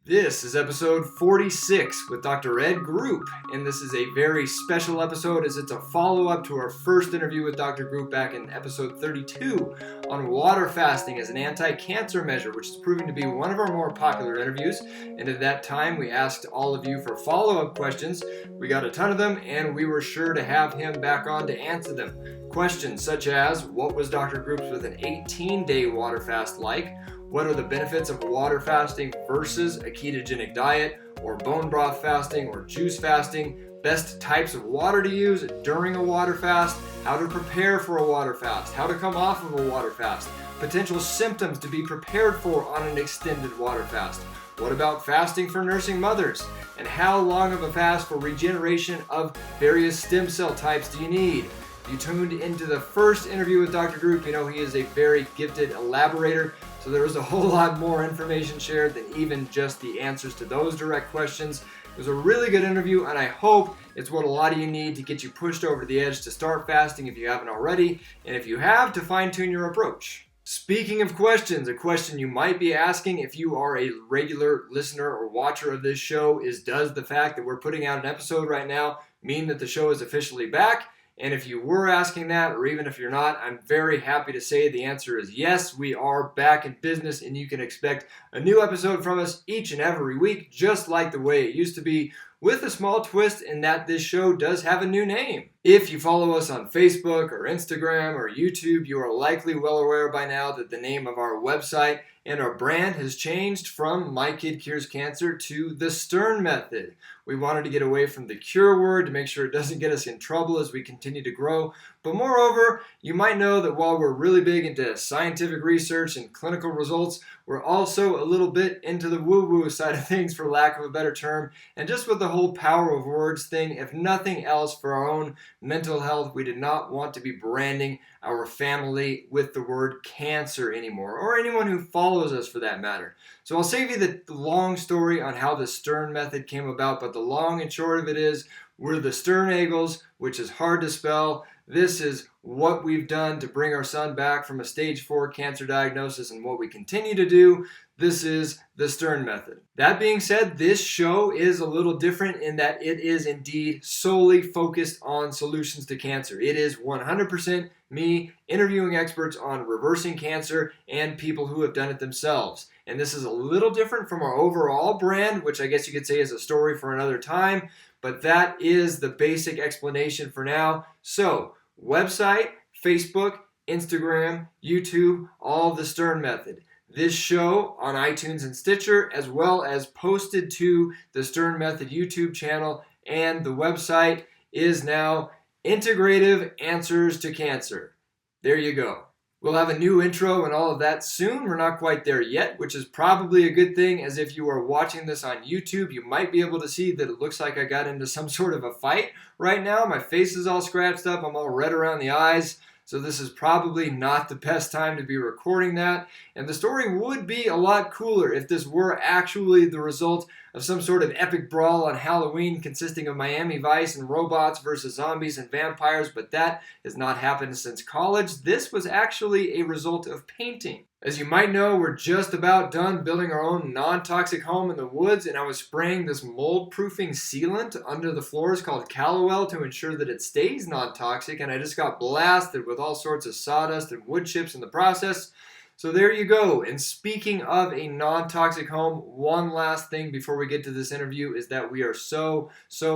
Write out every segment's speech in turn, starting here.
This is episode 46 with Dr. Ed Group, and this is a very special episode as it's a follow-up to our first interview with Dr. Group back in episode 32 on water fasting as an anti-cancer measure, which is proving to be one of our more popular interviews. And at that time, we asked all of you for follow-up questions. We got a ton of them, and we were sure to have him back on to answer them. Questions such as, what was Dr. Group's with an 18-day water fast like? What are the benefits of water fasting versus a ketogenic diet, or bone broth fasting, or juice fasting? Best types of water to use during a water fast, how to prepare for a water fast, how to come off of a water fast, potential symptoms to be prepared for on an extended water fast. What about fasting for nursing mothers? And how long of a fast for regeneration of various stem cell types do you need? If you tuned into the first interview with Dr. Group, you know he is a very gifted elaborator. So there was a whole lot more information shared than even just the answers to those direct questions. It was a really good interview, and I hope it's what a lot of you need to get you pushed over the edge to start fasting if you haven't already, and if you have, to fine-tune your approach. Speaking of questions, a question you might be asking if you are a regular listener or watcher of this show is, does the fact that we're putting out an episode right now mean that the show is officially back? And if you were asking that, or even if you're not, I'm very happy to say the answer is yes, we are back in business, and you can expect a new episode from us each and every week, just like the way it used to be, with a small twist in that this show does have a new name. If you follow us on Facebook or Instagram or YouTube, you are likely well aware by now that the name of our website and our brand has changed from My Kid Cures Cancer to The Stern Method. We wanted to get away from the cure word to make sure it doesn't get us in trouble as we continue to grow. But moreover, you might know that while we're really big into scientific research and clinical results, we're also a little bit into the woo-woo side of things, for lack of a better term. And just with the whole power of words thing, if nothing else for our own mental health, we did not want to be branding our family with the word cancer anymore, or anyone who follows us for that matter. So I'll save you the long story on how the Stern Method came about, but the long and short of it is, we're the Sternagels, which is hard to spell. This is what we've done to bring our son back from a stage 4 cancer diagnosis, and what we continue to do. This is the Stern Method. That being said, this show is a little different in that it is indeed solely focused on solutions to cancer. It is 100% me interviewing experts on reversing cancer and people who have done it themselves. And this is a little different from our overall brand, which I guess you could say is a story for another time, but that is the basic explanation for now. So, website, Facebook, Instagram, YouTube, all the Stern Method. This show on iTunes and Stitcher, as well as posted to the Stern Method YouTube channel, and the website is now Integrative Answers to Cancer. There you go. We'll have a new intro and all of that soon. We're not quite there yet, which is probably a good thing, as if you are watching this on YouTube, you might be able to see that it looks like I got into some sort of a fight right now. My face is all scratched up. I'm all red around the eyes. So this is probably not the best time to be recording that. And the story would be a lot cooler if this were actually the result of some sort of epic brawl on Halloween consisting of Miami Vice and robots versus zombies and vampires, but that has not happened since college. This was actually a result of painting. As you might know, we're just about done building our own non-toxic home in the woods, and I was spraying this mold-proofing sealant under the floors called Callowell to ensure that it stays non-toxic, and I just got blasted with all sorts of sawdust and wood chips in the process. So there you go. And speaking of a non-toxic home, one last thing before we get to this interview is that we are so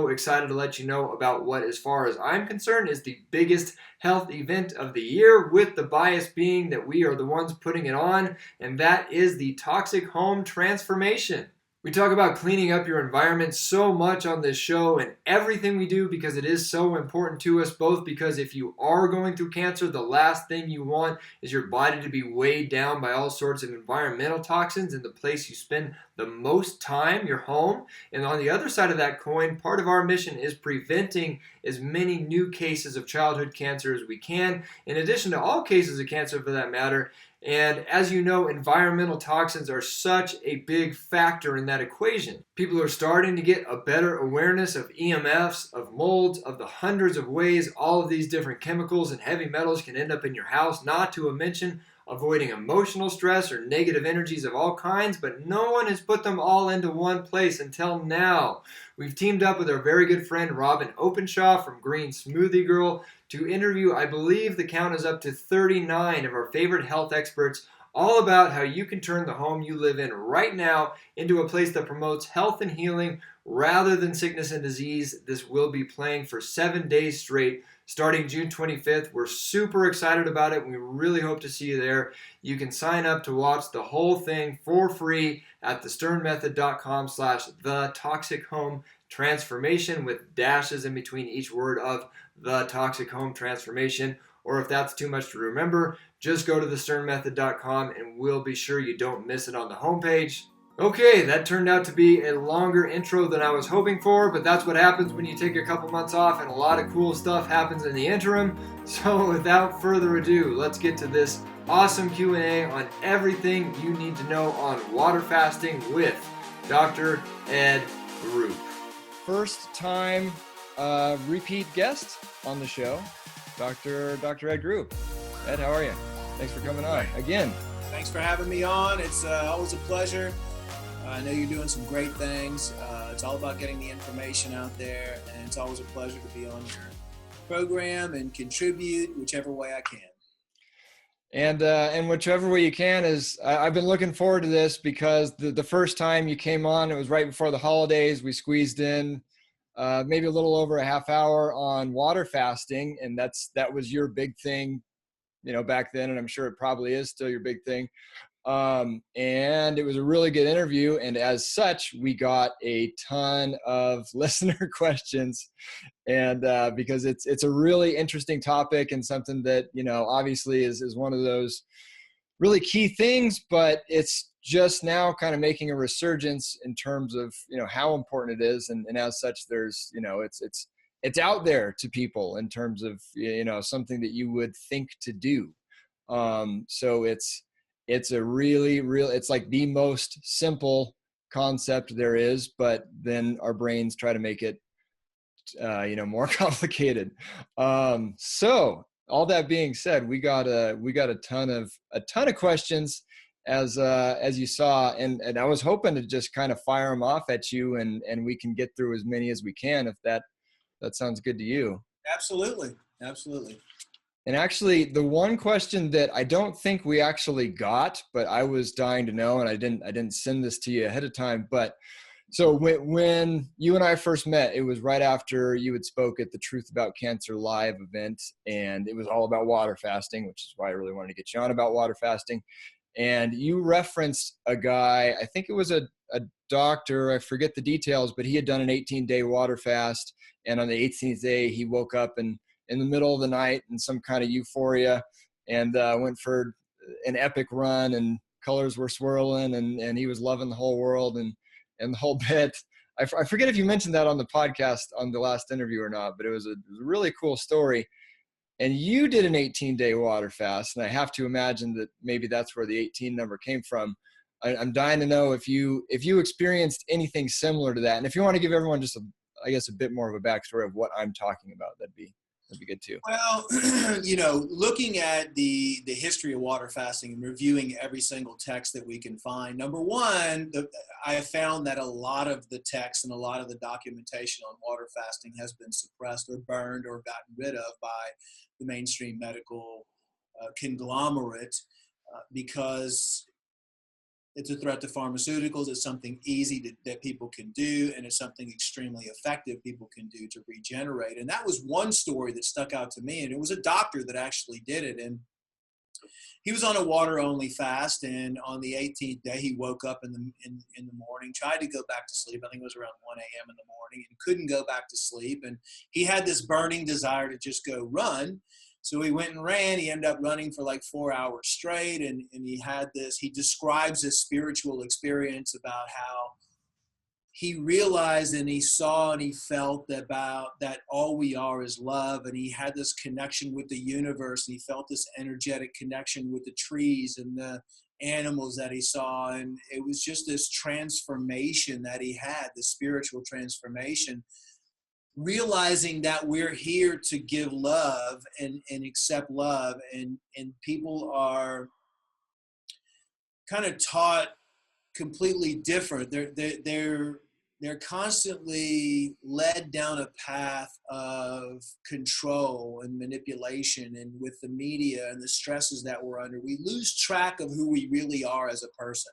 excited to let you know about what, as far as I'm concerned, is the biggest health event of the year, with the bias being that we are the ones putting it on, and that is the Toxic Home Transformation. We talk about cleaning up your environment so much on this show and everything we do, because it is so important to us, both because if you are going through cancer, the last thing you want is your body to be weighed down by all sorts of environmental toxins in the place you spend the most time, your home. And on the other side of that coin, part of our mission is preventing as many new cases of childhood cancer as we can, in addition to all cases of cancer for that matter. And as you know, environmental toxins are such a big factor in that equation. People are starting to get a better awareness of EMFs, of molds, of the hundreds of ways all of these different chemicals and heavy metals can end up in your house, not to mention avoiding emotional stress or negative energies of all kinds, but no one has put them all into one place until now. We've teamed up with our very good friend Robin Openshaw from Green Smoothie Girl to interview, I believe the count is up to 39 of our favorite health experts, all about how you can turn the home you live in right now into a place that promotes health and healing rather than sickness and disease. This will be playing for 7 days straight, starting June 25th. We're super excited about it. We really hope to see you there. You can sign up to watch the whole thing for free at thesternmethod.com/thetoxichome-transformation with dashes in between each word of the toxic home transformation. Or if that's too much to remember, just go to thesternmethod.com and we'll be sure you don't miss it on the homepage. Okay, that turned out to be a longer intro than I was hoping for, but that's what happens when you take a couple months off and a lot of cool stuff happens in the interim. So without further ado, let's get to this awesome Q&A on everything you need to know on water fasting with Dr. Ed Group. First time repeat guest on the show, Dr. Ed Group. Ed, how are you? Thanks for coming on again. Thanks for having me on. It's always a pleasure. I know you're doing some great things. It's all about getting the information out there, and it's always a pleasure to be on your program and contribute whichever way I can. And whichever way you can is, I've been looking forward to this because the first time you came on, it was right before the holidays. We squeezed in maybe a little over a half hour on water fasting, and that was your big thing, back then, and I'm sure it probably is still your big thing. And it was a really good interview, and as such, we got a ton of listener questions, and because it's a really interesting topic and something that obviously is one of those really key things, but it's just now kind of making a resurgence in terms of how important it is, and as such, there's it's out there to people in terms of something that you would think to do. So it's a really it's like the most simple concept there is, but then our brains try to make it more complicated. So all that being said, we got a ton of questions as you saw, and I was hoping to just kind of fire them off at you, and we can get through as many as we can, if that sounds good to you. Absolutely. And actually, the one question that I don't think we actually got, but I was dying to know, and I didn't send this to you ahead of time, but so when you and I first met, it was right after you had spoke at the Truth About Cancer Live event, and it was all about water fasting, which is why I really wanted to get you on about water fasting. And you referenced a guy, I think it was a doctor, I forget the details, but he had done an 18-day water fast, and on the 18th day, he woke up and in the middle of the night in some kind of euphoria, and went for an epic run, and colors were swirling, and he was loving the whole world and the whole bit. I forget if you mentioned that on the podcast on the last interview or not, but it was a really cool story. And you did an 18-day water fast, and I have to imagine that maybe that's where the 18 number came from. I'm dying to know if you experienced anything similar to that, and if you want to give everyone just a bit more of a backstory of what I'm talking about, that'd be good too. Well, looking at the history of water fasting and reviewing every single text that we can find, number one, I found that a lot of the text and a lot of the documentation on water fasting has been suppressed or burned or gotten rid of by the mainstream medical conglomerate because it's a threat to pharmaceuticals. It's something easy that people can do, and it's something extremely effective people can do to regenerate. And that was one story that stuck out to me, and it was a doctor that actually did it. And he was on a water-only fast, and on the 18th day, he woke up in the morning, tried to go back to sleep. I think it was around 1 a.m. in the morning, and couldn't go back to sleep. And he had this burning desire to just go run. So he went and ran. He ended up running for like 4 hours straight. And he describes this spiritual experience about how he realized and he saw and he felt that all we are is love. And he had this connection with the universe. And he felt this energetic connection with the trees and the animals that he saw. And it was just this transformation that he had, this spiritual transformation, realizing that we're here to give love and accept love, and people are kind of taught completely different. They're constantly led down a path of control and manipulation, and with the media and the stresses that we're under, we lose track of who we really are as a person.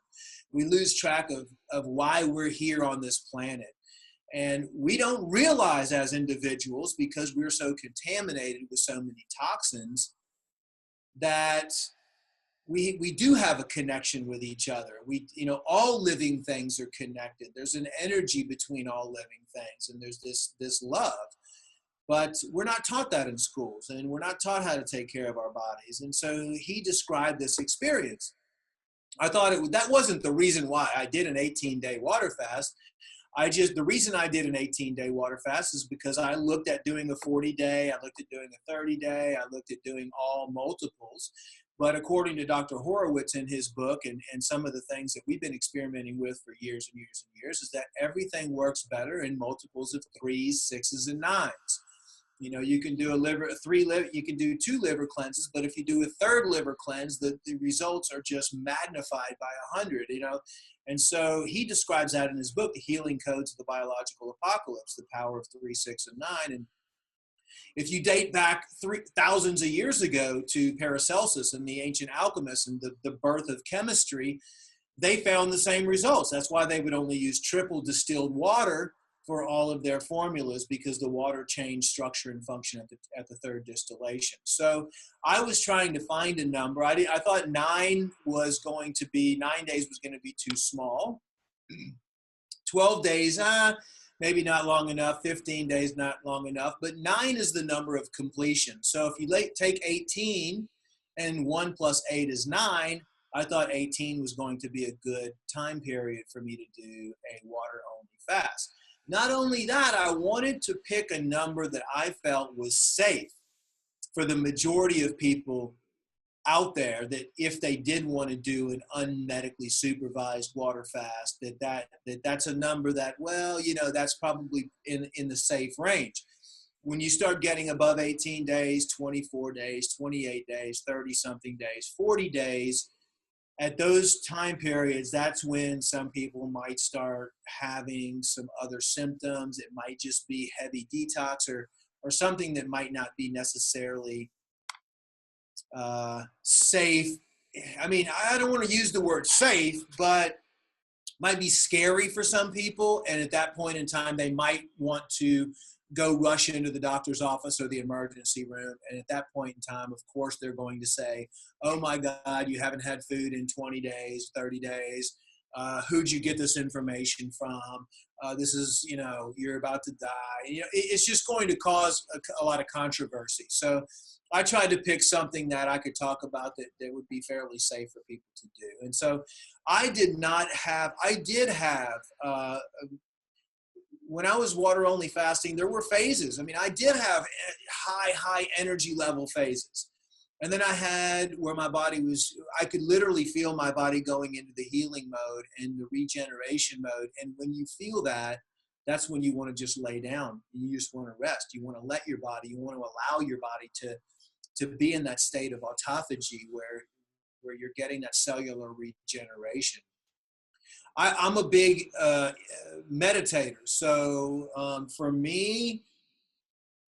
We lose track of why we're here on this planet. And we don't realize as individuals, because we're so contaminated with so many toxins, that we do have a connection with each other. All living things are connected. There's an energy between all living things, and there's this love. But we're not taught that in schools, and we're not taught how to take care of our bodies. And so he described this experience. I thought that wasn't the reason why I did an 18-day water fast. The reason I did an 18-day water fast is because I looked at doing a 40-day, I looked at doing a 30-day, I looked at doing all multiples. But according to Dr. Horowitz in his book, and some of the things that we've been experimenting with for years and years and years, is that everything works better in multiples of 3s, 6s, and 9s. You can do you can do 2 liver cleanses, but if you do a 3rd liver cleanse, the results are just magnified by 100, And so he describes that in his book, The Healing Codes of the Biological Apocalypse, the power of 3, 6, and 9. And if you date back thousands of years ago to Paracelsus and the ancient alchemists and the birth of chemistry, they found the same results. That's why they would only use triple distilled water for all of their formulas, because the water changed structure and function at the 3rd distillation. So I was trying to find a number. I thought 9 days was going to be too small. 12 days, maybe not long enough. 15 days, not long enough. But 9 is the number of completion. So if you take 18 and 1 + 8 is 9, I thought 18 was going to be a good time period for me to do a water-only fast. Not only that, I wanted to pick a number that I felt was safe for the majority of people out there, that if they did want to do an unmedically supervised water fast, that's a number that, that's probably in the safe range. When you start getting above 18 days, 24 days, 28 days, 30-something days, 40 days, at those time periods, that's when some people might start having some other symptoms. It might just be heavy detox or something that might not be necessarily safe. I mean, I don't want to use the word safe, but might be scary for some people. And at that point in time, they might want to go rush into the doctor's office or the emergency room. And at that point in time, of course, they're going to say, oh my God, you haven't had food in 20 days, 30 days. Who'd you get this information from? This is, you're about to die. It's just going to cause a lot of controversy. So I tried to pick something that I could talk about that would be fairly safe for people to do. And so I did have, when I was water only fasting, there were phases. I mean, I did have high energy level phases. And then I had where my body I could literally feel my body going into the healing mode and the regeneration mode. And when you feel that, that's when you want to just lay down. You just want to rest. You want to let your body, you want to allow your body to be in that state of autophagy where you're getting that cellular regeneration. I'm a big meditator. So for me,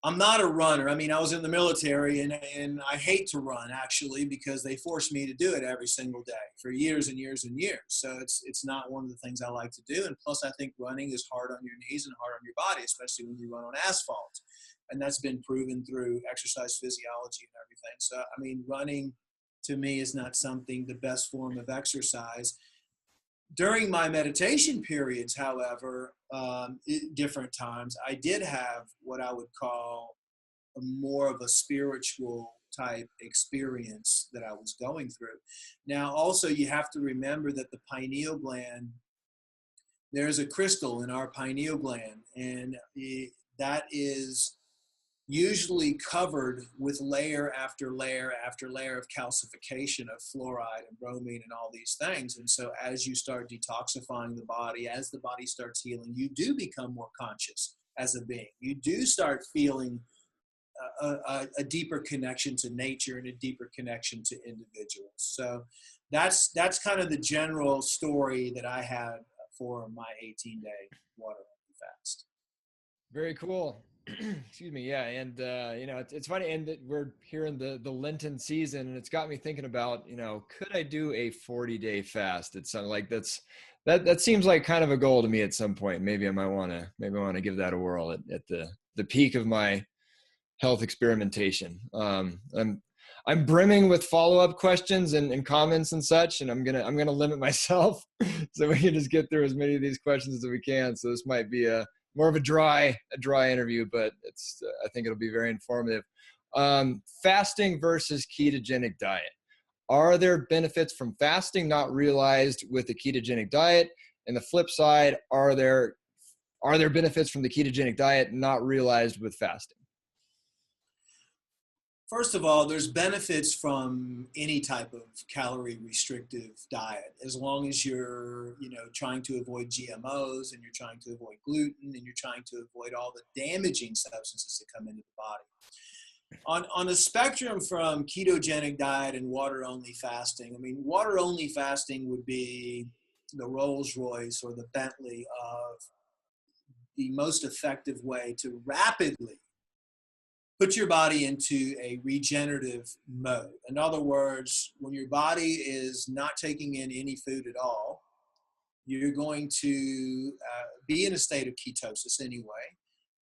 I'm not a runner. I mean, I was in the military and I hate to run, actually, because they forced me to do it every single day for years and years and years. So it's not one of the things I like to do. And plus, I think running is hard on your knees and hard on your body, especially when you run on asphalt. And that's been proven through exercise physiology and everything. So, I mean, running to me is not the best form of exercise. During my meditation periods, however, different times, I did have what I would call more of a spiritual type experience that I was going through. Now, also, you have to remember that the pineal gland, there's a crystal in our pineal gland, and that is usually covered with layer after layer after layer of calcification of fluoride and bromine and all these things. And so as you start detoxifying the body, as the body starts healing, you do become more conscious as a being. You do start feeling a deeper connection to nature and a deeper connection to individuals. So that's kind of the general story that I had for my 18-day water only fast. Very cool. Excuse me. Yeah. And, it's funny. And that we're here in the Lenten season, and it's got me thinking about, could I do a 40-day fast? It's something like that seems like kind of a goal to me at some point. Maybe I want to give that a whirl at the peak of my health experimentation. I'm brimming with follow-up questions and comments and such, and I'm gonna limit myself so we can just get through as many of these questions as we can. So this might be more of a dry interview, but I think it'll be very informative. Fasting versus ketogenic diet. Are there benefits from fasting not realized with the ketogenic diet? And the flip side, are there benefits from the ketogenic diet not realized with fasting? First of all, there's benefits from any type of calorie restrictive diet, as long as you're, trying to avoid GMOs and you're trying to avoid gluten and you're trying to avoid all the damaging substances that come into the body. On a spectrum from ketogenic diet and water only fasting, water only fasting would be the Rolls Royce or the Bentley of the most effective way to rapidly put your body into a regenerative mode. In other words, when your body is not taking in any food at all, you're going to be in a state of ketosis anyway.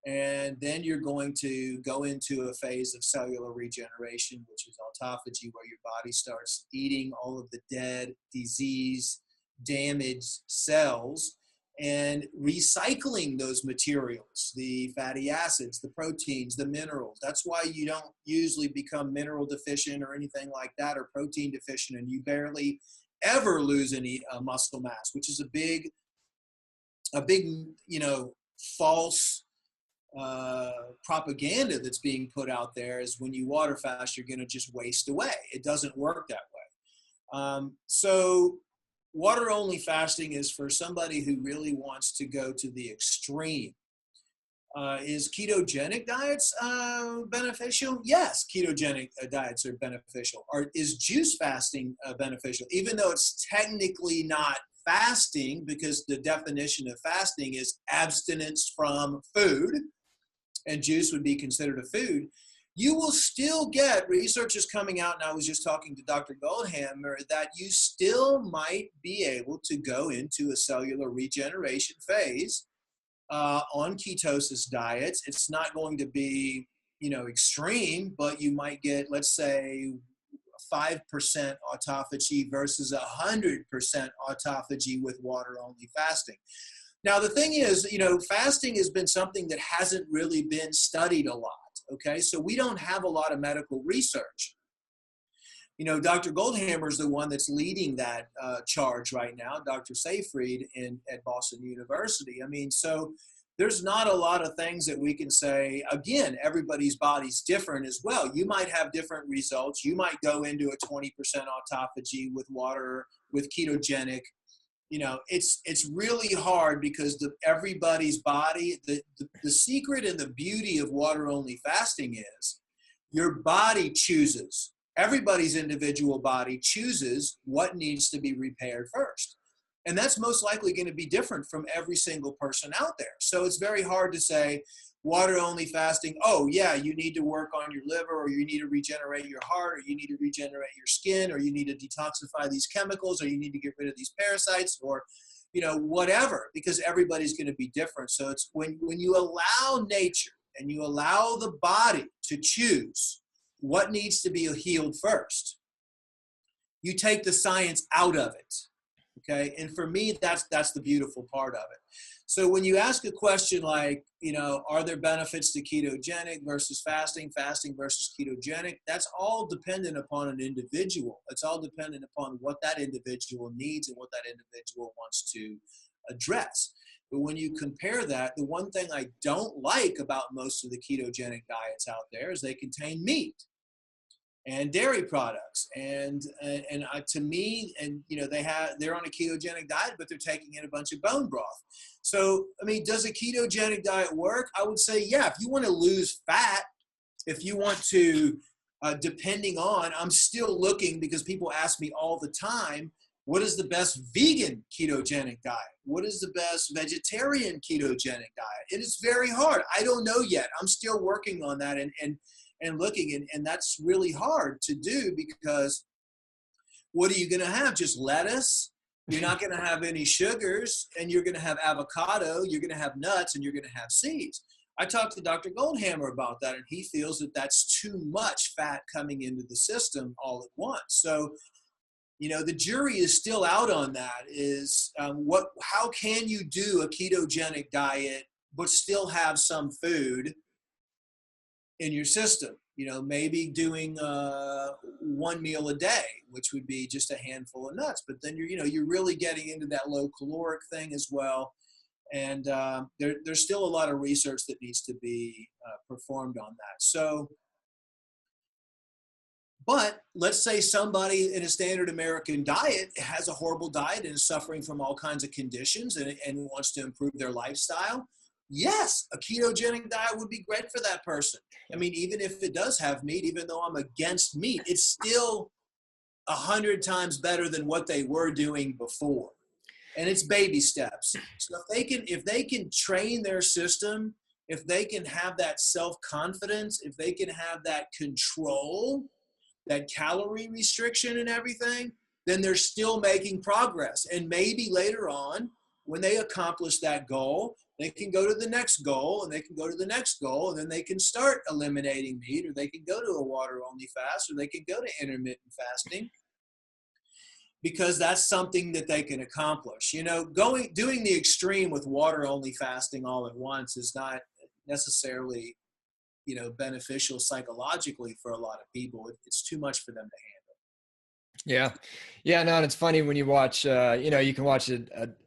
And then you're going to go into a phase of cellular regeneration, which is autophagy, where your body starts eating all of the dead, disease, damaged cells and recycling those materials, the fatty acids, the proteins, the minerals. That's why you don't usually become mineral deficient or anything like that, or protein deficient, and you barely ever lose any muscle mass, which is a big, false propaganda that's being put out there, is when you water fast, you're going to just waste away. It doesn't work that way. So water only fasting is for somebody who really wants to go to the extreme. Is ketogenic diets beneficial? Yes, ketogenic diets are beneficial. Is juice fasting beneficial? Even though it's technically not fasting, because the definition of fasting is abstinence from food, and juice would be considered a food, you will still get, research is coming out, and I was just talking to Dr. Goldhammer, that you still might be able to go into a cellular regeneration phase on ketosis diets. It's not going to be, extreme, but you might get, let's say, 5% autophagy versus 100% autophagy with water-only fasting. Now, the thing is, fasting has been something that hasn't really been studied a lot. Okay, so we don't have a lot of medical research. Dr. Goldhammer is the one that's leading that charge right now, Dr. Seyfried at Boston University. So there's not a lot of things that we can say. Again, everybody's body's different as well. You might have different results. You might go into a 20% autophagy with water, with ketogenic. It's really hard, because everybody's body, the secret and the beauty of water only fasting is your body chooses, everybody's individual body chooses what needs to be repaired first. And that's most likely going to be different from every single person out there. So it's very hard to say water only fasting, oh yeah, you need to work on your liver, or you need to regenerate your heart, or you need to regenerate your skin, or you need to detoxify these chemicals, or you need to get rid of these parasites, or whatever, because everybody's going to be different. So it's when you allow nature and you allow the body to choose what needs to be healed first, you take the science out of it. Okay, and for me, that's the beautiful part of it. So when you ask a question like, are there benefits to ketogenic versus fasting versus ketogenic, that's all dependent upon an individual. It's all dependent upon what that individual needs and what that individual wants to address. But when you compare that, the one thing I don't like about most of the ketogenic diets out there is they contain meat and dairy products, and to me, and they're on a ketogenic diet, but they're taking in a bunch of bone broth. So does a ketogenic diet work? I would say, yeah. If you want to lose fat, if you want to, depending on, I'm still looking, because people ask me all the time, what is the best vegan ketogenic diet? What is the best vegetarian ketogenic diet? It is very hard. I don't know yet. I'm still working on that and looking, and that's really hard to do, because what are you going to have? Just lettuce? You're not going to have any sugars, and you're going to have avocado, you're going to have nuts, and you're going to have seeds. I talked to Dr. Goldhammer about that, and he feels that that's too much fat coming into the system all at once. So, the jury is still out on that, is how can you do a ketogenic diet but still have some food in your system? Maybe doing one meal a day, which would be just a handful of nuts. But then you're really getting into that low caloric thing as well. And there's still a lot of research that needs to be performed on that. So, but let's say somebody in a standard American diet has a horrible diet and is suffering from all kinds of conditions and wants to improve their lifestyle. Yes, a ketogenic diet would be great for that person. I mean, even if it does have meat, even though I'm against meat, it's still 100 times better than what they were doing before. And it's baby steps. So if they can train their system, if they can have that self-confidence, if they can have that control, that calorie restriction and everything, then they're still making progress. And maybe later on, when they accomplish that goal, they can go to the next goal, and they can go to the next goal, and then they can start eliminating meat, or they can go to a water-only fast, or they can go to intermittent fasting, because that's something that they can accomplish. Doing the extreme with water-only fasting all at once is not necessarily, beneficial psychologically for a lot of people. It's too much for them to handle. Yeah. No, and it's funny when you watch, you can watch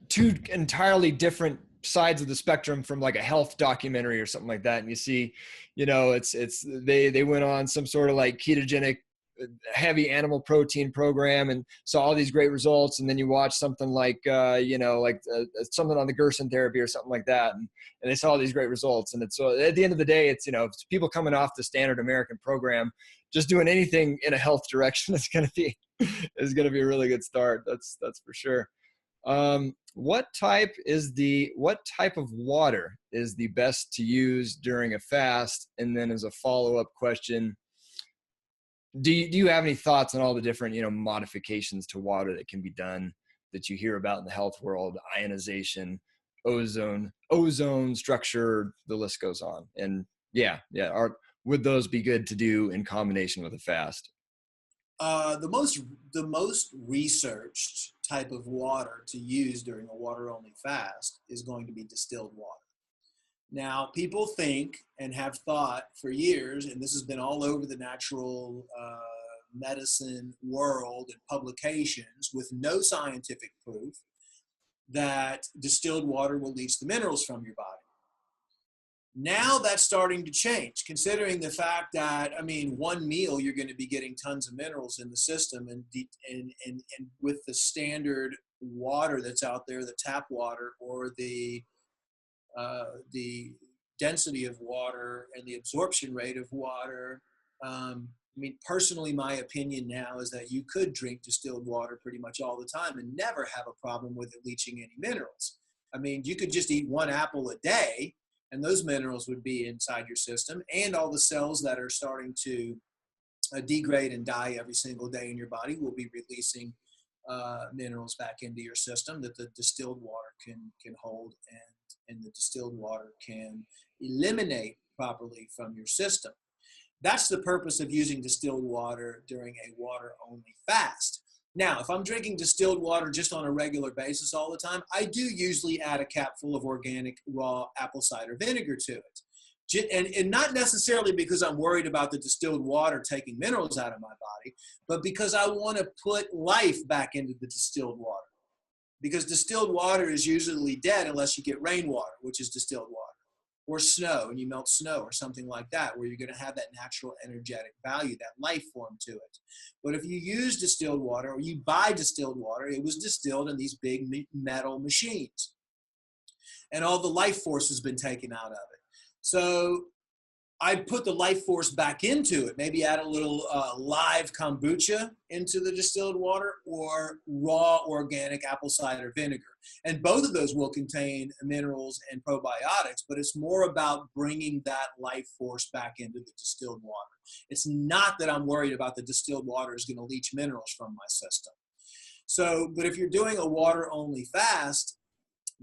two entirely different sides of the spectrum from like a health documentary or something like that. And you see, they went on some sort of like ketogenic heavy animal protein program and saw all these great results. And then you watch something like, something on the Gerson therapy or something like that. And they saw all these great results. And it's, so at the end of the day, it's people coming off the standard American program, just doing anything in a health direction is going to be a really good start. That's for sure. What type of water is the best to use during a fast? And then as a follow-up question, do you have any thoughts on all the different, modifications to water that can be done that you hear about in the health world? Ionization, ozone structure, the list goes on. And would those be good to do in combination with a fast? The most researched type of water to use during a water-only fast is going to be distilled water. Now, people think and have thought for years, and this has been all over the natural medicine world and publications with no scientific proof, that distilled water will leach the minerals from your body. Now that's starting to change, considering the fact that, one meal you're going to be getting tons of minerals in the system, and with the standard water that's out there, the tap water or the density of water and the absorption rate of water. Personally, my opinion now is that you could drink distilled water pretty much all the time and never have a problem with it leaching any minerals. You could just eat one apple a day, and those minerals would be inside your system, and all the cells that are starting to degrade and die every single day in your body will be releasing minerals back into your system that the distilled water can hold, and the distilled water can eliminate properly from your system. That's the purpose of using distilled water during a water-only fast. Now, if I'm drinking distilled water just on a regular basis all the time, I do usually add a capful of organic raw apple cider vinegar to it. And not necessarily because I'm worried about the distilled water taking minerals out of my body, but because I want to put life back into the distilled water. Because distilled water is usually dead unless you get rainwater, which is distilled water, or snow, and you melt snow or something like that, where you're going to have that natural energetic value, that life form to it. But if you use distilled water, or you buy distilled water, it was distilled in these big metal machines, and all the life force has been taken out of it. So I'd put the life force back into it. Maybe add a little live kombucha into the distilled water, or raw organic apple cider vinegar. And both of those will contain minerals and probiotics, but it's more about bringing that life force back into the distilled water. It's not that I'm worried about the distilled water is going to leach minerals from my system. So, but if you're doing a water-only fast,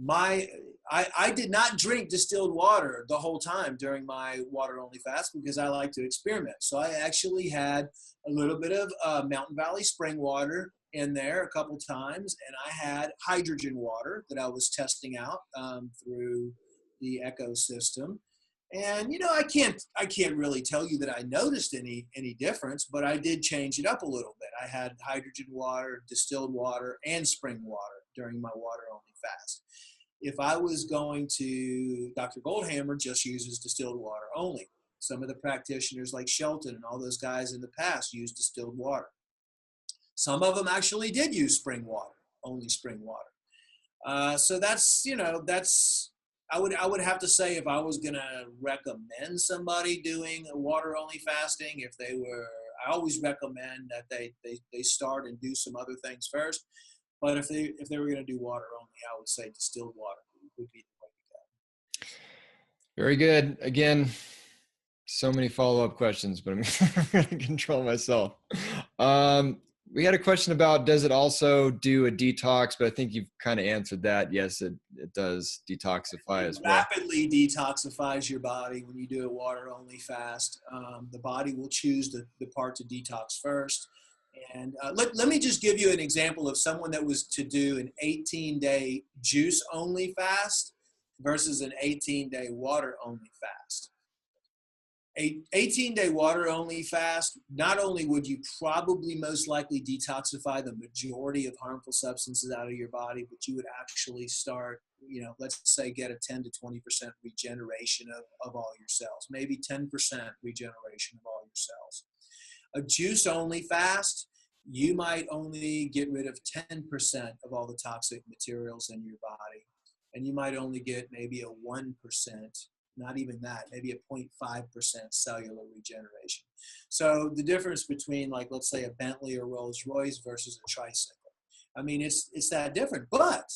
I did not drink distilled water the whole time during my water-only fast, because I like to experiment. So I actually had a little bit of Mountain Valley spring water in there a couple times, and I had hydrogen water that I was testing out through the ecosystem. And I can't really tell you that I noticed any difference, but I did change it up a little bit. I had hydrogen water, distilled water, and spring water during my water-only fast. If I was going to, Dr. Goldhammer just uses distilled water only. Some of the practitioners like Shelton and all those guys in the past used distilled water. Some of them actually did use spring water, only spring water. So that's, I would have to say, if I was going to recommend somebody doing a water-only fasting, I always recommend that they start and do some other things first. But if they were going to do water only, I would say distilled water would be the way to go. Very good. Again, so many follow-up questions, but I'm going to control myself. We had a question about, does it also do a detox? But I think you've kind of answered that. Yes, it does detoxify as well. Rapidly detoxifies your body when you do a water-only fast. The body will choose the part to detox first. And let me just give you an example of someone that was to do an 18-day juice-only fast versus an 18-day water-only fast. A 18-day water-only fast, not only would you probably most likely detoxify the majority of harmful substances out of your body, but you would actually start, let's say get a 10 to 20% regeneration of all your cells, maybe 10% regeneration of all your cells. A juice-only fast, you might only get rid of 10% of all the toxic materials in your body, and you might only get maybe a 1%, not even that, maybe a 0.5% cellular regeneration. So the difference between, like, let's say a Bentley or Rolls Royce versus a tricycle, I mean, it's that different. But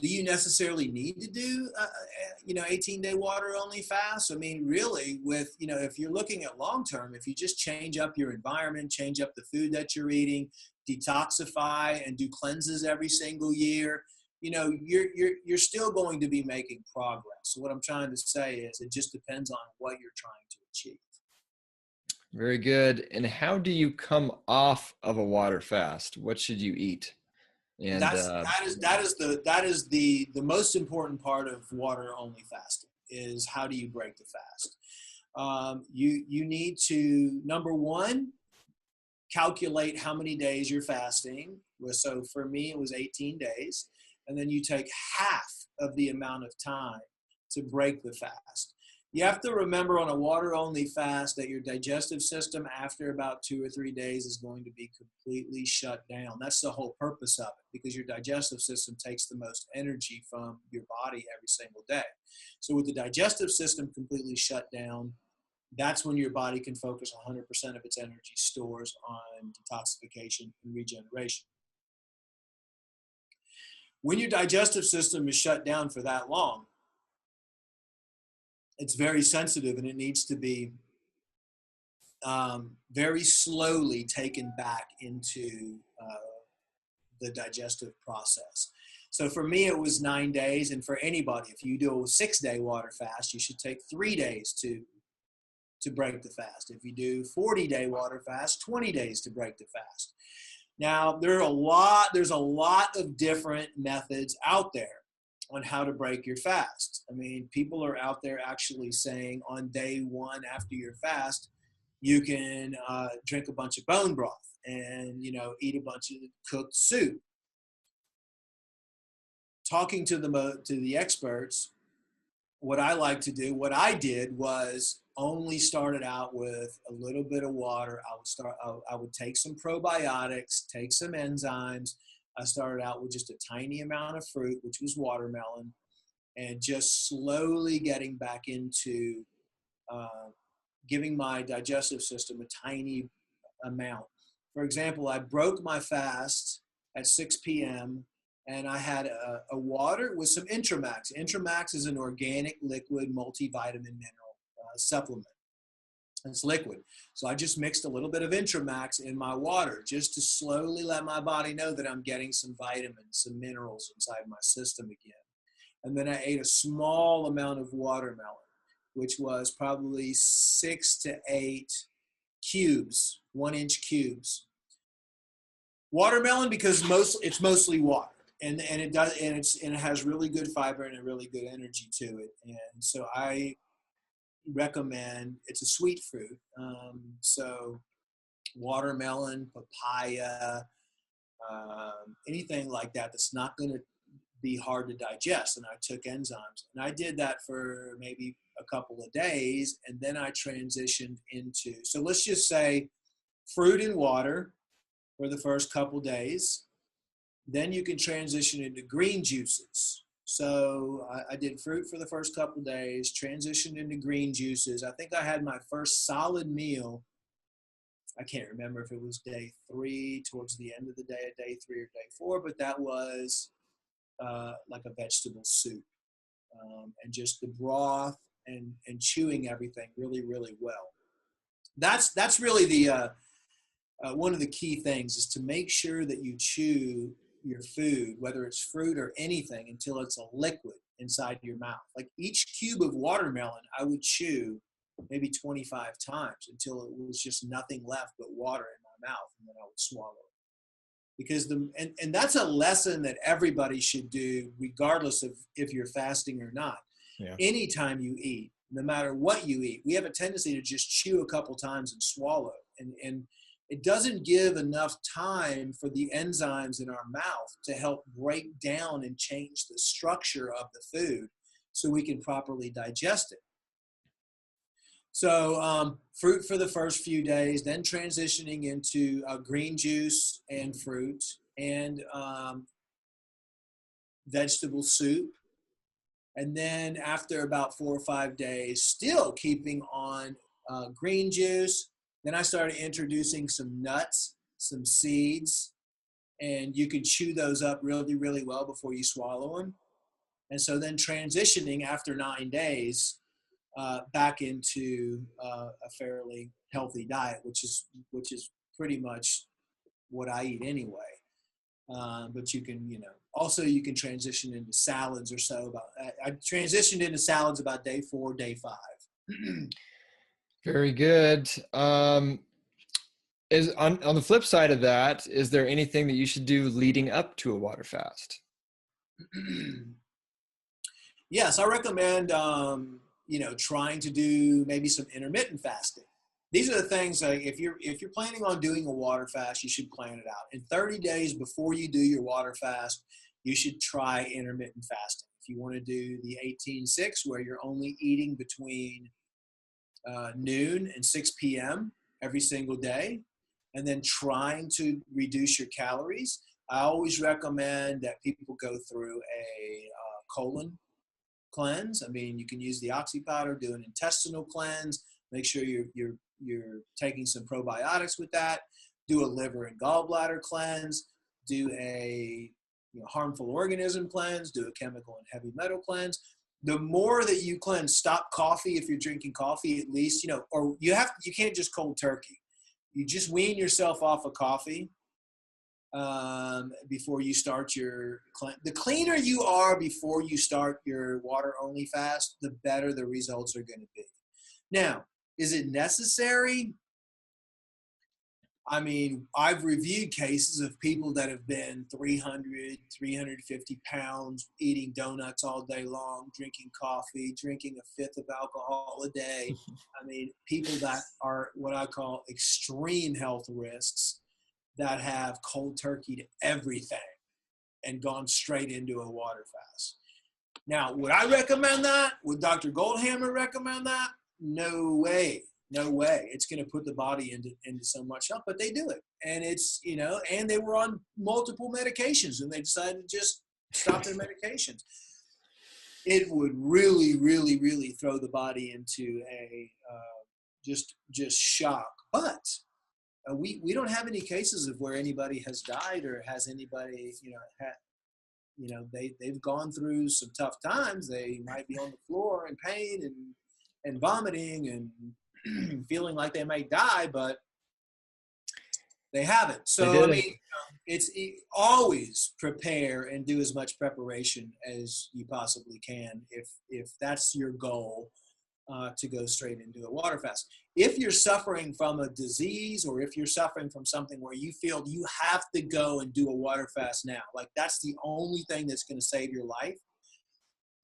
do you necessarily need to do 18-day water only fast? I mean, really, with if you're looking at long term, if you just change up your environment, change up the food that you're eating, detoxify and do cleanses every single year, you're still going to be making progress. So what I'm trying to say is, it just depends on what you're trying to achieve. Very good. And how do you come off of a water fast? What should you eat? And that is the most important part of water only fasting, is how do you break the fast? You need to, number one, calculate how many days you're fasting. So for me, it was 18 days. And then you take half of the amount of time to break the fast. You have to remember on a water-only fast that your digestive system after about 2 or 3 days is going to be completely shut down. That's the whole purpose of it, because your digestive system takes the most energy from your body every single day. So with the digestive system completely shut down, that's when your body can focus 100% of its energy stores on detoxification and regeneration. When your digestive system is shut down for that long, it's very sensitive, and it needs to be very slowly taken back into the digestive process. So for me, it was 9 days. And for anybody, if you do a 6-day water fast, you should take 3 days to break the fast. If you do 40-day water fast, 20 days to break the fast. Now, there's a lot of different methods out there on how to break your fast. I mean, people are out there actually saying on day 1 after your fast, you can drink a bunch of bone broth and, eat a bunch of cooked soup. Talking to the experts, what I did was only started out with a little bit of water. I would take some probiotics, take some enzymes. I started out with just a tiny amount of fruit, which was watermelon, and just slowly getting back into giving my digestive system a tiny amount. For example, I broke my fast at 6 p.m. and I had a water with some Intramax. Intramax is an organic liquid multivitamin mineral supplement. It's liquid. So I just mixed a little bit of Intramax in my water just to slowly let my body know that I'm getting some vitamins, some minerals inside my system again. And then I ate a small amount of watermelon, which was probably 6 to 8 cubes, 1-inch cubes. Watermelon, because it's mostly water, and it has really good fiber and a really good energy to it. And so I recommend, it's a sweet fruit. So watermelon, papaya, anything like that that's not going to be hard to digest. And I took enzymes, and I did that for maybe a couple of days, and then I transitioned into, so let's just say fruit and water for the first couple days. Then you can transition into green juices. So I did fruit for the first couple days, transitioned into green juices. I think I had my first solid meal. I can't remember if it was day 3, towards the end of the day, day 3 or day 4, but that was like a vegetable soup, and just the broth and chewing everything really, really well. That's really the one of the key things, is to make sure that you chew your food, whether it's fruit or anything, until it's a liquid inside your mouth. Like each cube of watermelon, I would chew maybe 25 times until it was just nothing left but water in my mouth, and then I would swallow it. Because and that's a lesson that everybody should do, regardless of if you're fasting or not. Yeah. Anytime you eat, no matter what you eat, we have a tendency to just chew a couple times and swallow. And it doesn't give enough time for the enzymes in our mouth to help break down and change the structure of the food so we can properly digest it. So fruit for the first few days, then transitioning into green juice and fruit, and vegetable soup. And then after about 4 or 5 days, still keeping on green juice, then I started introducing some nuts, some seeds, and you can chew those up really, really well before you swallow them. And so then transitioning after 9 days back into a fairly healthy diet, which is pretty much what I eat anyway. But you can, also you can transition into salads or so. I transitioned into salads about day 4, day 5. Very good. Is on the flip side of that, is there anything that you should do leading up to a water fast? Yes, I recommend, trying to do maybe some intermittent fasting. These are the things, like if you're planning on doing a water fast, you should plan it out. In 30 days before you do your water fast, you should try intermittent fasting. If you want to do the 18-6, where you're only eating between noon and 6 p.m. every single day, and then trying to reduce your calories, I always recommend that people go through a colon cleanse. I mean, you can use the oxy powder, do an intestinal cleanse, make sure you're taking some probiotics with that, do a liver and gallbladder cleanse, do a harmful organism cleanse, do a chemical and heavy metal cleanse. The more that you cleanse, stop coffee if you're drinking coffee, at least, or you can't just cold turkey. You just wean yourself off of coffee before you start your cleanse. The cleaner you are before you start your water-only fast, the better the results are going to be. Now, is it necessary? I mean, I've reviewed cases of people that have been 300, 350 pounds, eating donuts all day long, drinking coffee, drinking a fifth of alcohol a day. I mean, people that are what I call extreme health risks, that have cold turkeyed everything and gone straight into a water fast. Now, would I recommend that? Would Dr. Goldhammer recommend that? No way. No way. It's going to put the body into so much help, but they do it. And it's, and they were on multiple medications and they decided to just stop their medications. it would really, really, really throw the body into a just shock. But we don't have any cases of where anybody has died or has anybody, they've gone through some tough times. They might be on the floor in pain and vomiting and feeling like they may die, but they haven't. So, I mean, it's always prepare and do as much preparation as you possibly can if that's your goal, to go straight into a water fast. If you're suffering from a disease, or if you're suffering from something where you feel you have to go and do a water fast now, like that's the only thing that's going to save your life,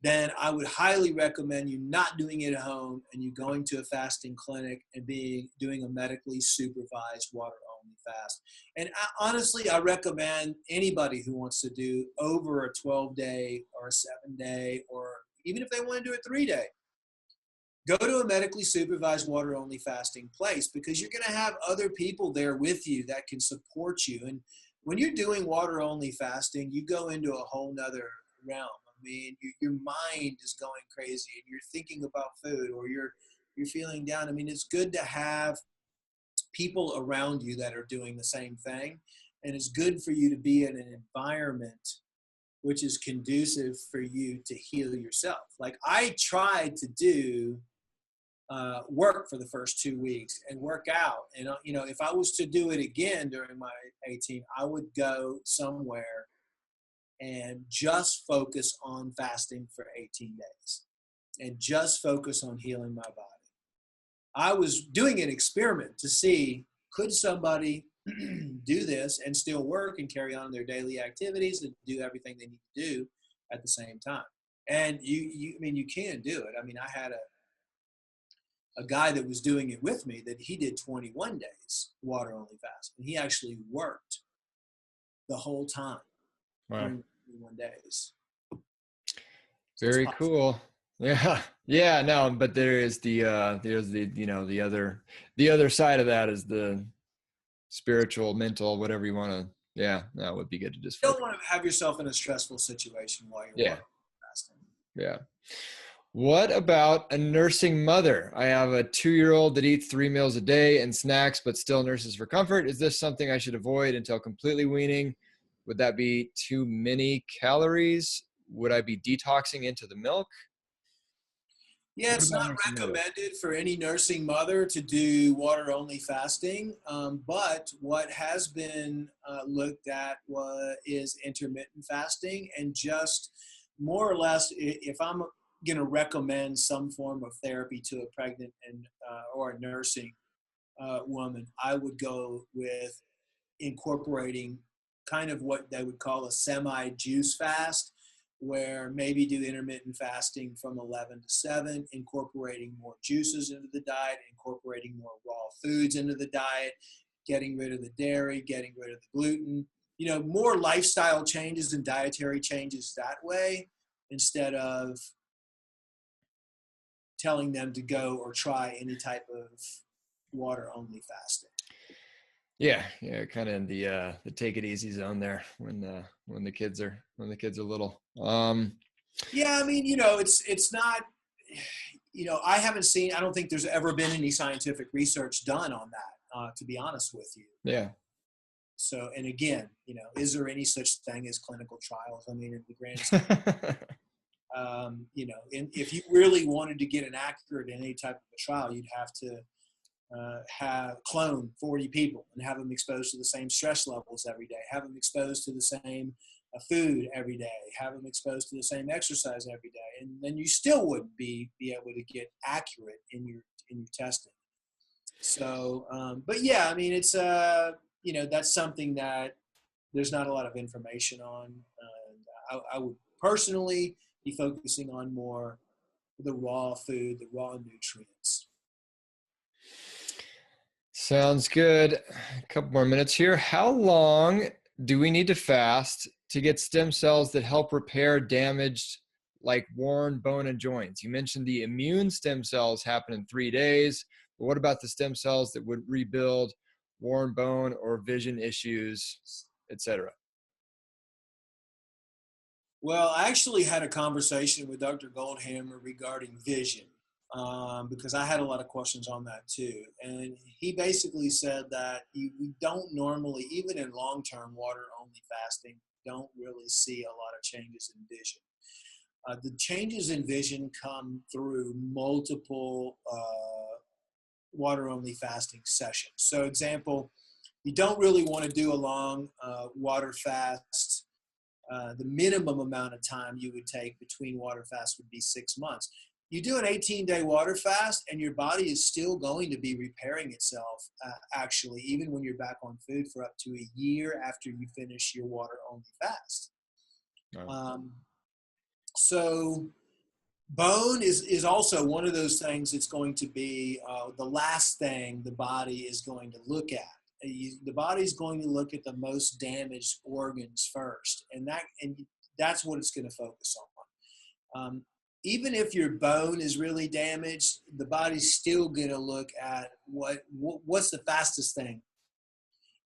then I would highly recommend you not doing it at home and you going to a fasting clinic and doing a medically supervised water-only fast. And honestly, I recommend anybody who wants to do over a 12-day or a 7-day, or even if they want to do a 3-day, go to a medically supervised water-only fasting place, because you're going to have other people there with you that can support you. And when you're doing water-only fasting, you go into a whole nother realm. I mean, your mind is going crazy and you're thinking about food, or you're feeling down. I mean, it's good to have people around you that are doing the same thing. And it's good for you to be in an environment which is conducive for you to heal yourself. Like I tried to do work for the first 2 weeks and work out. And, if I was to do it again during my 18, I would go somewhere and just focus on fasting for 18 days and just focus on healing my body. I was doing an experiment to see, could somebody do this and still work and carry on their daily activities and do everything they need to do at the same time. And you can do it. I mean, I had a guy that was doing it with me that he did 21 days water only fast, and he actually worked the whole time. Wow. 21 days. So very cool. Yeah. Yeah. No, but there's the other side of that is the spiritual, mental, whatever you want to. Yeah. That would be good to just. You don't want to have yourself in a stressful situation while you're water fasting. Yeah. What about a nursing mother? I have a 2-year-old that eats 3 meals a day and snacks, but still nurses for comfort. Is this something I should avoid until completely weaning? Would that be too many calories? Would I be detoxing into the milk? Yeah, it's not recommended for any nursing mother to do water-only fasting, but what has been looked at is intermittent fasting, and just more or less, if I'm going to recommend some form of therapy to a pregnant or a nursing woman, I would go with incorporating kind of what they would call a semi-juice fast, where maybe do intermittent fasting from 11 to 7, incorporating more juices into the diet, incorporating more raw foods into the diet, getting rid of the dairy, getting rid of the gluten, more lifestyle changes and dietary changes that way, instead of telling them to go or try any type of water only fasting. Yeah, kind of in the take it easy zone there when the kids are little. Yeah, I mean, it's not, I don't think there's ever been any scientific research done on that, to be honest with you. Yeah. So, and again, is there any such thing as clinical trials? I mean, in the grand scheme, if you really wanted to get an accurate in any type of a trial, you'd have to clone 40 people and have them exposed to the same stress levels every day, have them exposed to the same food every day, have them exposed to the same exercise every day, and then you still wouldn't be able to get accurate in your testing. So, but yeah, I mean, it's that's something that there's not a lot of information on. I would personally be focusing on more the raw food, the raw nutrients. Sounds good. A couple more minutes here. How long do we need to fast to get stem cells that help repair damaged, like worn bone and joints? You mentioned the immune stem cells happen in 3 days, but what about the stem cells that would rebuild worn bone or vision issues, etc.? Well, I actually had a conversation with Dr. Goldhammer regarding vision, because I had a lot of questions on that too. And he basically said that we don't normally, even in long-term water-only fasting, don't really see a lot of changes in vision. The changes in vision come through multiple water-only fasting sessions. So example, you don't really want to do a long water fast. The minimum amount of time you would take between water fasts would be 6 months. You do an 18-day water fast and your body is still going to be repairing itself, actually, even when you're back on food for up to a year after you finish your water-only fast. Wow. So bone is also one of those things that's going to be the last thing the body is going to look at. The body's going to look at the most damaged organs first, and that's what it's going to focus on. Even if your bone is really damaged, the body's still going to look at what's the fastest thing.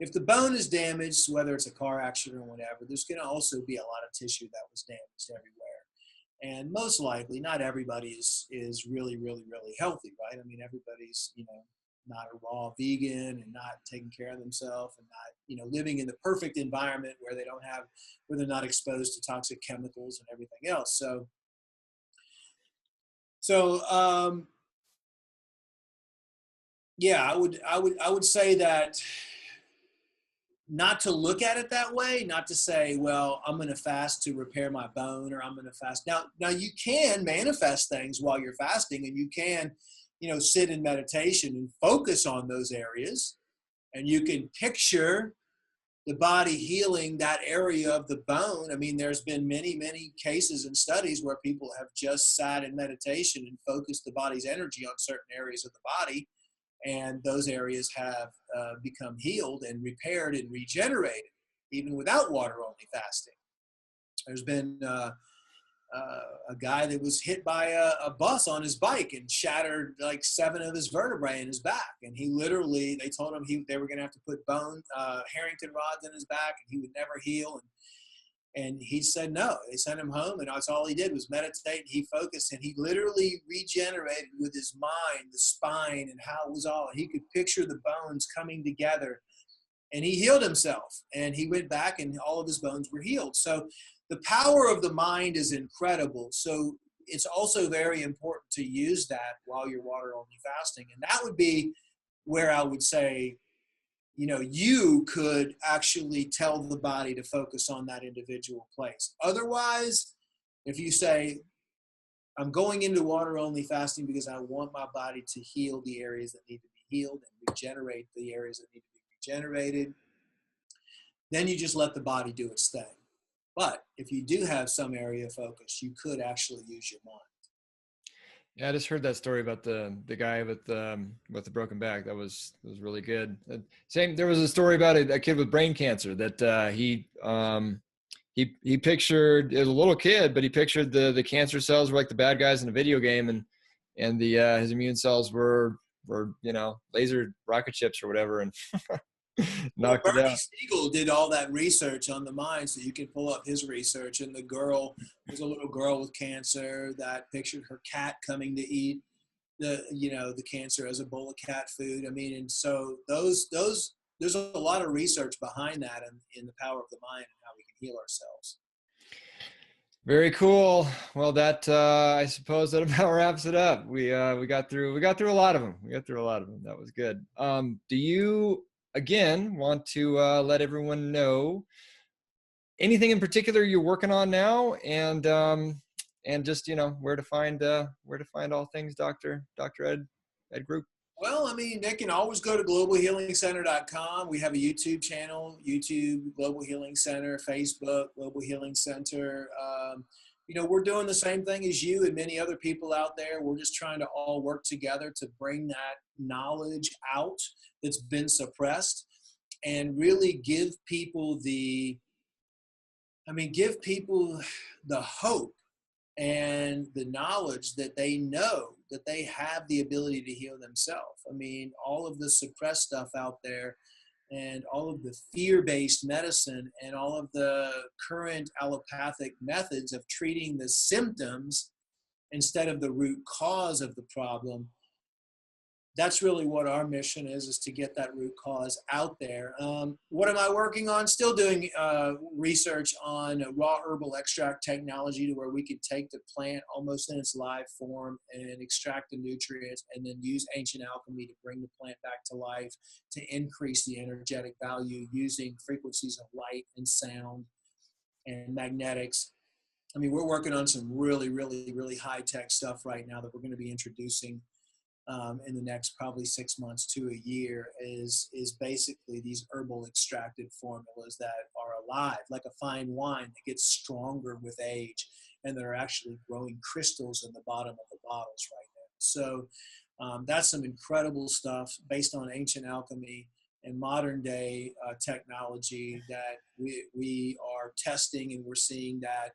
If the bone is damaged, whether it's a car accident or whatever, there's going to also be a lot of tissue that was damaged everywhere. And most likely, not everybody is really, really, really healthy, right? I mean, everybody's, not a raw vegan and not taking care of themselves and not, living in the perfect environment where they're not exposed to toxic chemicals and everything else. Yeah, I would say that not to look at it that way, not to say, well, I'm going to fast to repair my bone, or I'm going to fast. Now you can manifest things while you're fasting, and you can, sit in meditation and focus on those areas, and you can picture the body healing that area of the bone. I mean, there's been many, many cases and studies where people have just sat in meditation and focused the body's energy on certain areas of the body, and those areas have become healed and repaired and regenerated, even without water-only fasting. There's been a guy that was hit by a bus on his bike and shattered like 7 of his vertebrae in his back. And they told him they were going to have to put Harrington rods in his back, and he would never heal. And he said no. They sent him home, and that's all he did was meditate. And he focused, and he literally regenerated with his mind, the spine, and how it was all. He could picture the bones coming together, and he healed himself. And he went back, and all of his bones were healed. So the power of the mind is incredible. So it's also very important to use that while you're water-only fasting. And that would be where I would say, you could actually tell the body to focus on that individual place. Otherwise, if you say, I'm going into water-only fasting because I want my body to heal the areas that need to be healed and regenerate the areas that need to be regenerated, then you just let the body do its thing. But if you do have some area of focus, you could actually use your mind. Yeah, I just heard that story about the guy with the broken back. That was really good. Same. There was a story about a kid with brain cancer that he pictured, as a little kid, but he pictured the cancer cells were like the bad guys in a video game, and the his immune cells were laser rocket ships or whatever, and knocked it Bernie out. Siegel did all that research on the mind, so you can pull up his research. And the girl was a little girl with cancer that pictured her cat coming to eat the cancer as a bowl of cat food. I mean, and so there's a lot of research behind that and in the power of the mind and how we can heal ourselves. Very cool. Well, that I suppose that about wraps it up. We got through a lot of them. That was good. Do you again want to let everyone know anything in particular you're working on now, and just where to find all things Dr. Ed Group? Well, I mean, they can always go to globalhealingcenter.com. We have a YouTube channel, YouTube Global Healing Center, Facebook Global Healing Center. We're doing the same thing as you and many other people out there. We're just trying to all work together to bring that knowledge out that's been suppressed, and really give people the hope and the knowledge that they know that they have the ability to heal themselves. I mean, all of the suppressed stuff out there, and all of the fear-based medicine and all of the current allopathic methods of treating the symptoms instead of the root cause of the problem. That's really what our mission is to get that root cause out there. What am I working on? Still doing research on raw herbal extract technology, to where we could take the plant almost in its live form and extract the nutrients, and then use ancient alchemy to bring the plant back to life, to increase the energetic value using frequencies of light and sound and magnetics. I mean, we're working on some really, really, really high-tech stuff right now that we're going to be introducing in the next probably 6 months to a year, is basically these herbal extracted formulas that are alive, like a fine wine that gets stronger with age, and that are actually growing crystals in the bottom of the bottles right now. So that's some incredible stuff based on ancient alchemy and modern day technology that we are testing, and we're seeing that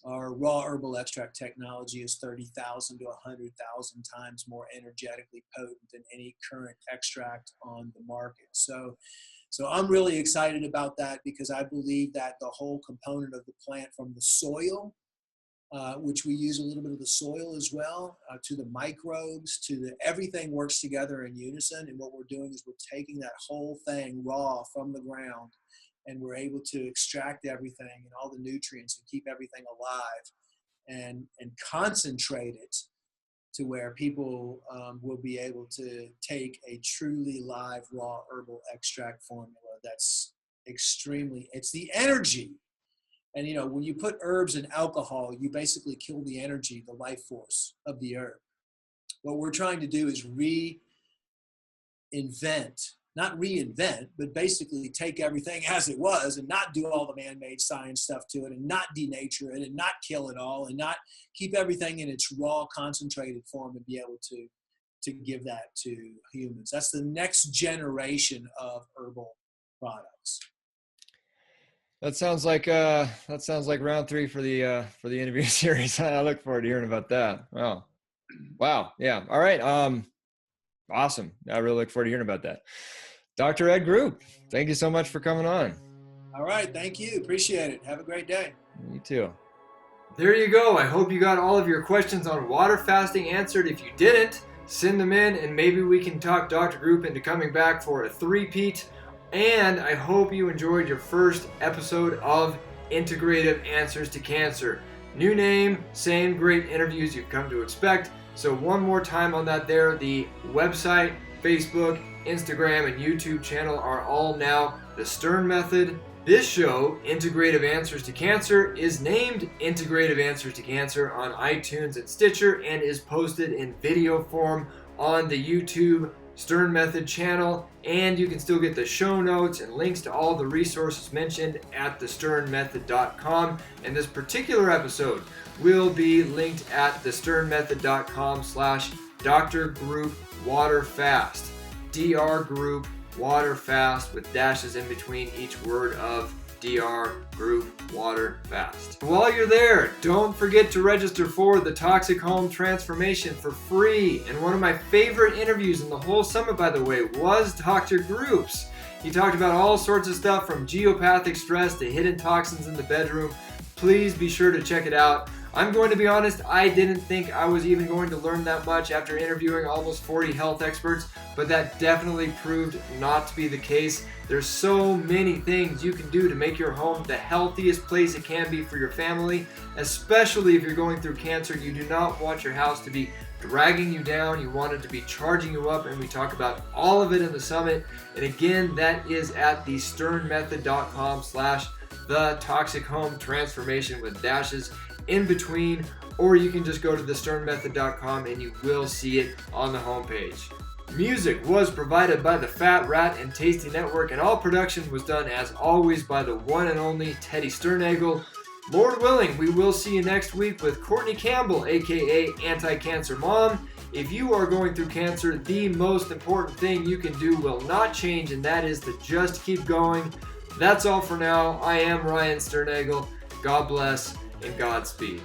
our raw herbal extract technology is 30,000 to 100,000 times more energetically potent than any current extract on the market. So I'm really excited about that, because I believe that the whole component of the plant, from the soil, which we use a little bit of the soil as well, to the microbes, everything works together in unison. And what we're doing is we're taking that whole thing raw from the ground, and we're able to extract everything and all the nutrients and keep everything alive, and concentrate it to where people will be able to take a truly live raw herbal extract formula that's it's the energy. And when you put herbs in alcohol, you basically kill the energy, the life force of the herb. What we're trying to do is not reinvent, but basically take everything as it was, and not do all the man-made science stuff to it, and not denature it, and not kill it all, and not keep everything in its raw, concentrated form, and be able to give that to humans. That's the next generation of herbal products. That sounds like round 3 for the interview series. I look forward to hearing about that. Wow. Yeah. All right. Awesome. I really look forward to hearing about that. Dr. Ed Group, thank you so much for coming on. All right. Thank you. Appreciate it. Have a great day. You too. There you go. I hope you got all of your questions on water fasting answered. If you didn't, send them in, and maybe we can talk Dr. Group into coming back for a three-peat. And I hope you enjoyed your first episode of Integrative Answers to Cancer. New name, same great interviews you've come to expect. So one more time on that there, the website, Facebook, Instagram, and YouTube channel are all now The Stern Method. This show, Integrative Answers to Cancer, is named Integrative Answers to Cancer on iTunes and Stitcher, and is posted in video form on the YouTube Stern Method channel. And you can still get the show notes and links to all the resources mentioned at thesternmethod.com. And this particular episode will be linked at thesternmethod.com/Dr. Group Water Fast. DR Group Water Fast, with dashes in between each word of DR Group Water Fast. While you're there, don't forget to register for the Toxic Home Transformation for free. And one of my favorite interviews in the whole summit, by the way, was Dr. Group's. He talked about all sorts of stuff, from geopathic stress to hidden toxins in the bedroom. Please be sure to check it out. I'm going to be honest, I didn't think I was even going to learn that much after interviewing almost 40 health experts, but that definitely proved not to be the case. There's so many things you can do to make your home the healthiest place it can be for your family, especially if you're going through cancer. You do not want your house to be dragging you down. You want it to be charging you up, and we talk about all of it in the summit. And again, that is at thesternmethod.com/the Toxic Home Transformation, with dashes in between, or you can just go to thesternmethod.com and you will see it on the homepage. Music was provided by TheFatRat and Tasty Network, and all production was done as always by the one and only Teddy Sternagel. Lord willing, we will see you next week with Courtney Campbell, aka Anti-Cancer Mom. If you are going through cancer, the most important thing you can do will not change, and that is to just keep going. That's all for now. I am Ryan Sternagel. God bless and Godspeed.